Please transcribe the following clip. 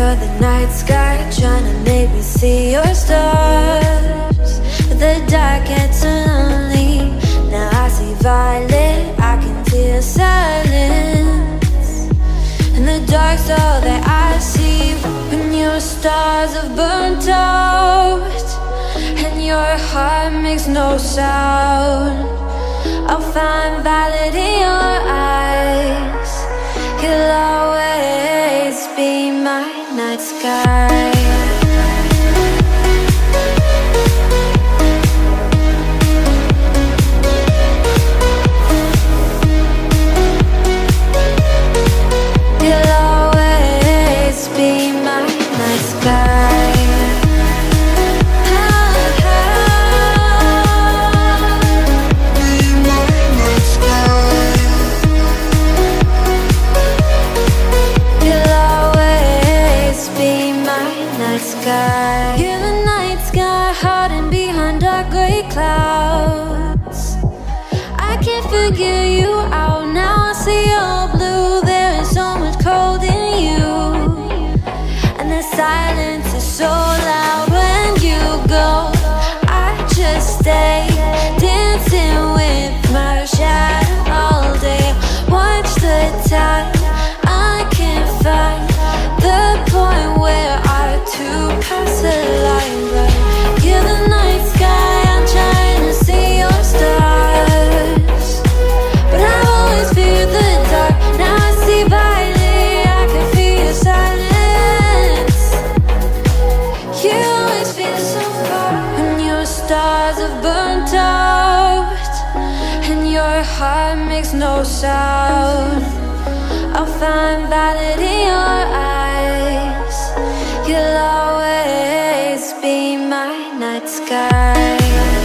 You're the night sky, trying to make me see your stars. But the dark gets lonely. Now I see violet, I can feel silence. And the dark's all that I see. When your stars have burnt out and your heart makes no sound, I'll find violet in your eyes. You'll always be my night sky. You'll always be my night sky. You're the night sky, hiding behind dark gray clouds. I can't figure you out now. I see your blue. There is so much cold in you, and the silence is so loud when you go. I just stay dancing with my shadow all day. Watch the tide. I can't find the point where to pass the line, but you're the night sky. I'm trying to see your stars, but I've always feared the dark. Now I see violet, I can feel your silence. You always feel so far. When your stars have burnt out and your heart makes no sound, I'll find violet in your eyes. You'll always be my night sky.